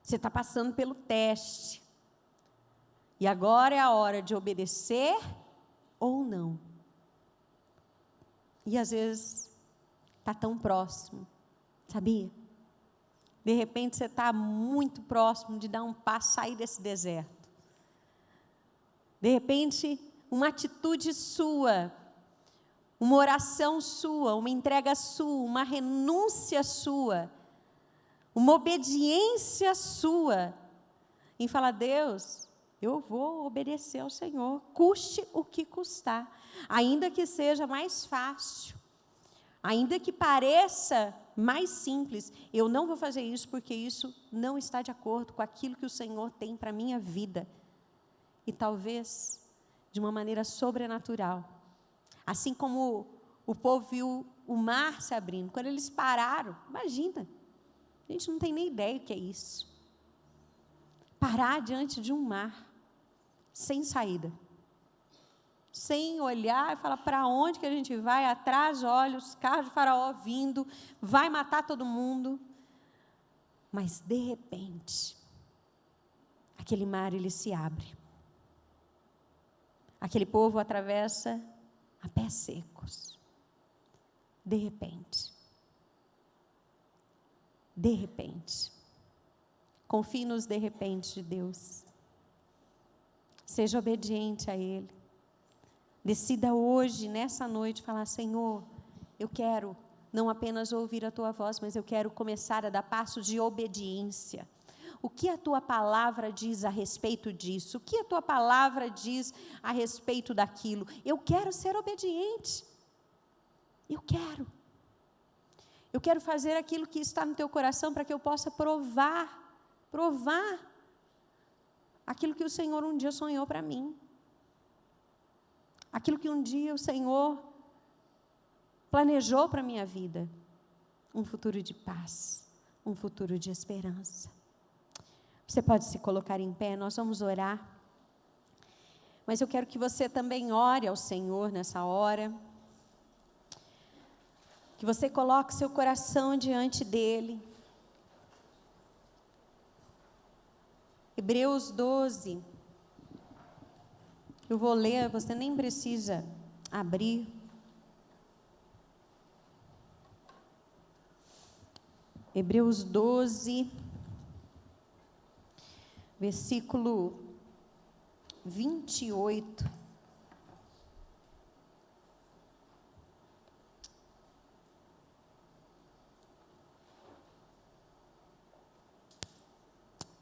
Você está passando pelo teste. E agora é a hora de obedecer ou não. E às vezes está tão próximo, sabia? De repente você está muito próximo de dar um passo, sair desse deserto. De repente, uma atitude sua, uma oração sua, uma entrega sua, uma renúncia sua, uma obediência sua, em falar, Deus, eu vou obedecer ao Senhor, custe o que custar, ainda que seja mais fácil, ainda que pareça mais simples, eu não vou fazer isso porque isso não está de acordo com aquilo que o Senhor tem para a minha vida. E talvez, de uma maneira sobrenatural, assim como o povo viu o mar se abrindo, quando eles pararam, imagina, a gente não tem nem ideia o que é isso. Parar diante de um mar, sem saída, sem olhar e falar para onde que a gente vai, atrás, olha, os carros de Faraó vindo, vai matar todo mundo. Mas, de repente, aquele mar, ele se abre. Aquele povo atravessa a pés secos. De repente. De repente. Confie nos de repente de Deus. Seja obediente a Ele. Decida hoje, nessa noite, falar, Senhor, eu quero não apenas ouvir a Tua voz, mas eu quero começar a dar passos de obediência. O que a Tua palavra diz a respeito disso? O que a Tua palavra diz a respeito daquilo? Eu quero ser obediente. Eu quero. Eu quero fazer aquilo que está no Teu coração para que eu possa provar aquilo que o Senhor um dia sonhou para mim. Aquilo que um dia o Senhor planejou para a minha vida. Um futuro de paz, um futuro de esperança. Você pode se colocar em pé, nós vamos orar. Mas eu quero que você também ore ao Senhor nessa hora. Que você coloque seu coração diante dEle. Hebreus 12. Eu vou ler, você nem precisa abrir. Hebreus 12. Versículo 28.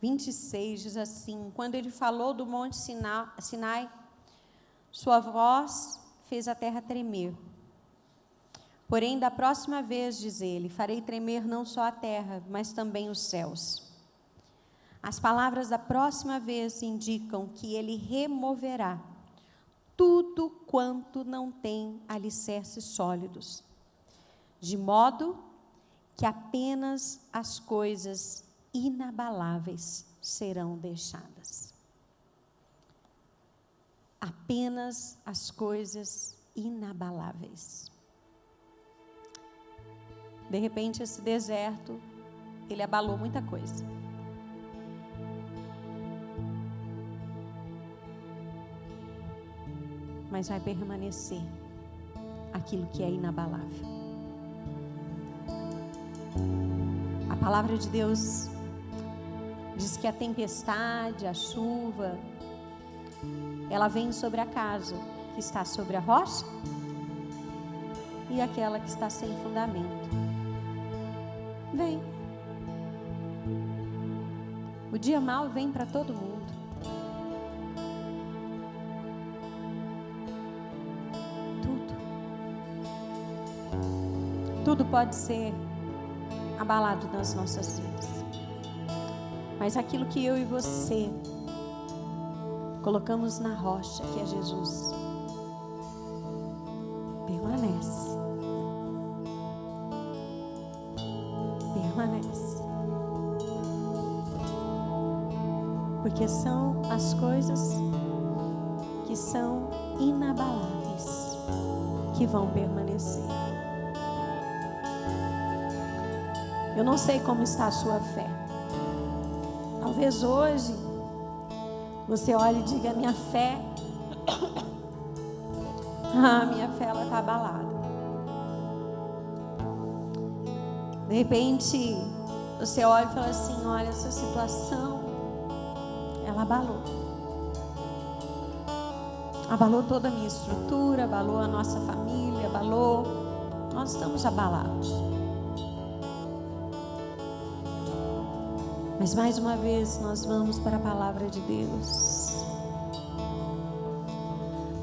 Diz assim, quando ele falou do monte Sinai, sua voz fez a terra tremer. Porém, da próxima vez, diz ele, farei tremer não só a terra, mas também os céus. As palavras da próxima vez indicam que ele removerá tudo quanto não tem alicerces sólidos, de modo que apenas as coisas inabaláveis serão deixadas. Apenas as coisas inabaláveis. De repente, esse deserto, ele abalou muita coisa. Mas vai permanecer aquilo que é inabalável. A palavra de Deus diz que a tempestade, a chuva, ela vem sobre a casa que está sobre a rocha e aquela que está sem fundamento. Vem. O dia mau vem para todo mundo. Tudo. Tudo pode ser abalado nas nossas vidas. Mas aquilo que eu e você colocamos na rocha, que é Jesus, permanece. Permanece. Porque são as coisas que são inabaláveis que vão permanecer. Eu não sei como está a sua fé. Talvez hoje você olhe e diga: minha fé, minha fé ela está abalada. De repente você olha e fala assim: olha, essa situação ela abalou toda a minha estrutura, abalou a nossa família, nós estamos abalados. Mas mais uma vez nós vamos para a palavra de Deus.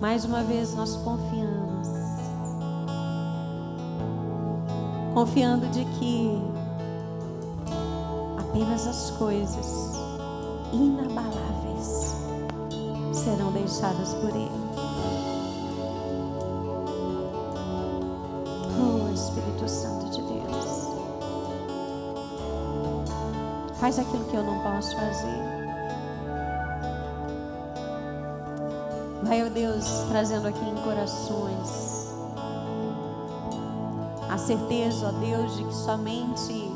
Mais uma vez nós confiando de que apenas as coisas inabaláveis serão deixadas por Ele. Oh, Espírito Santo de Deus, faz aquilo que eu não posso fazer. Vai, ó Deus, trazendo aqui em corações a certeza, ó Deus, de que somente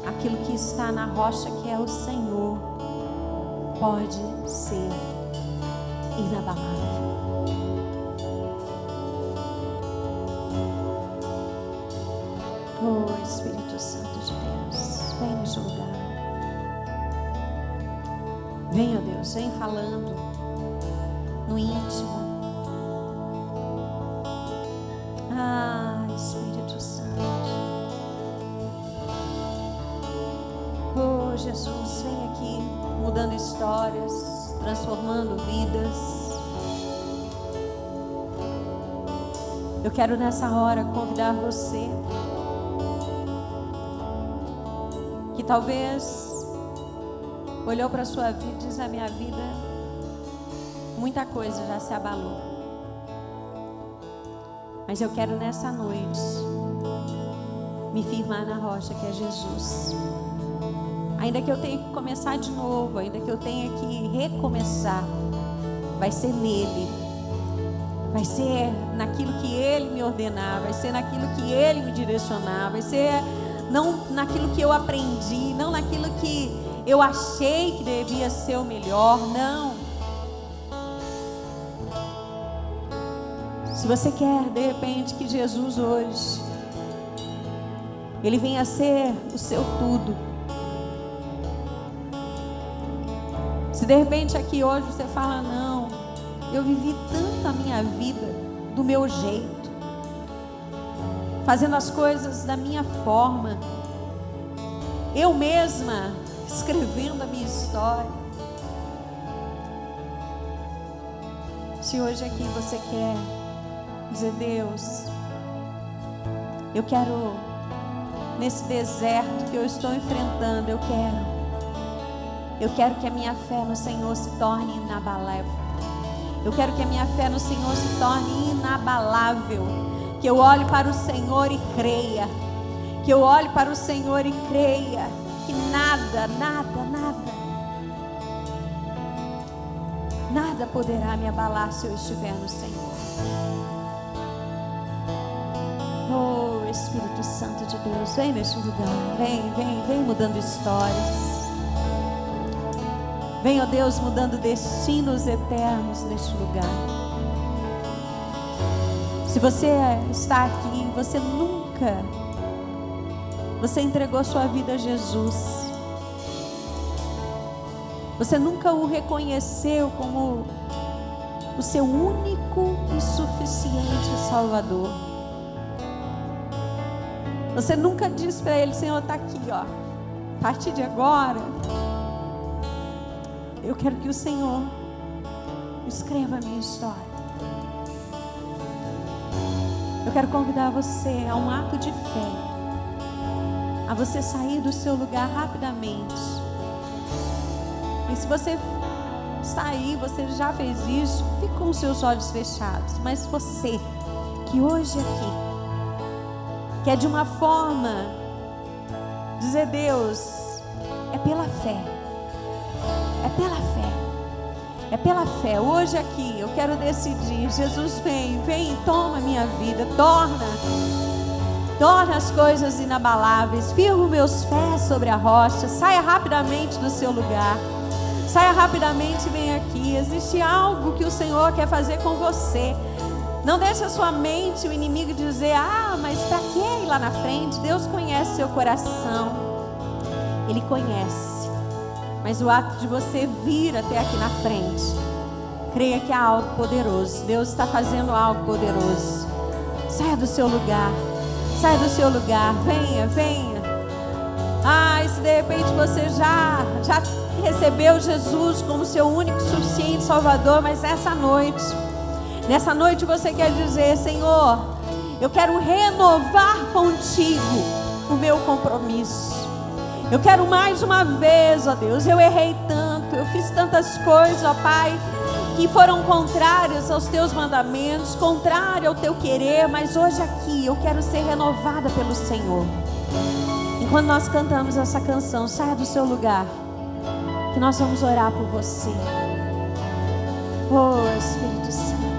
aquilo que está na rocha, que é o Senhor, pode ser inabalável. Oh, Espírito Santo de Deus, vem neste lugar. Vem, ó Deus, vem falando no íntimo. Espírito Santo. Oh, Jesus, vem aqui mudando histórias, transformando vidas. Eu quero nessa hora convidar você que talvez olhou para a sua vida e diz: a minha vida, muita coisa já se abalou. Mas eu quero nessa noite me firmar na rocha, que é Jesus. Ainda que eu tenha que começar de novo, ainda que eu tenha que recomeçar, vai ser nele. Vai ser naquilo que Ele me ordenar, vai ser naquilo que Ele me direcionar, vai ser não naquilo que eu aprendi, não naquilo que eu achei que devia ser o melhor, não. Se você quer, de repente, que Jesus hoje, Ele venha ser o seu tudo. Se de repente aqui hoje você fala: não, eu vivi tanto a minha vida do meu jeito, fazendo as coisas da minha forma, eu mesma escrevendo a minha história. Se hoje aqui você quer dizer: Deus, eu quero, nesse deserto que eu estou enfrentando, eu quero que a minha fé no Senhor se torne inabalável. Eu quero que a minha fé no Senhor se torne inabalável. Que eu olhe para o Senhor e creia. Que eu olhe para o Senhor e creia que nada poderá me abalar se eu estiver no Senhor. Oh, Espírito Santo de Deus, vem neste lugar. Vem mudando histórias. Vem, ó Deus, mudando destinos eternos neste lugar. Se você está aqui, você entregou sua vida a Jesus. Você nunca o reconheceu como o seu único e suficiente Salvador. Você nunca disse para Ele: Senhor, está aqui, ó. A partir de agora, eu quero que o Senhor escreva a minha história. Eu quero convidar você a um ato de fé, a você sair do seu lugar rapidamente. E se você está aí, você já fez isso, fique com os seus olhos fechados. Mas você, que hoje aqui, quer de uma forma dizer: Deus, é pela fé, é pela fé, é pela fé. Hoje aqui eu quero decidir: Jesus, vem e toma a minha vida, torna as coisas inabaláveis, firma os meus pés sobre a rocha. Saia rapidamente do seu lugar, saia rapidamente e vem aqui. Existe algo que o Senhor quer fazer com você. Não deixe a sua mente, o inimigo, dizer: ah, mas para que ir lá na frente? Deus conhece seu coração, Ele conhece. Mas o ato de você vir até aqui na frente, creia que há algo poderoso. Deus está fazendo algo poderoso. Saia do seu lugar, saia do seu lugar, venha. E se de repente você já recebeu Jesus como seu único, suficiente Salvador, mas nessa noite você quer dizer: Senhor, eu quero renovar contigo o meu compromisso. Eu quero mais uma vez, ó Deus, eu errei tanto, eu fiz tantas coisas, ó Pai, que foram contrárias aos teus mandamentos, contrárias ao teu querer, mas hoje aqui eu quero ser renovada pelo Senhor. Enquanto nós cantamos essa canção, saia do seu lugar, que nós vamos orar por você. Oh, Espírito Santo.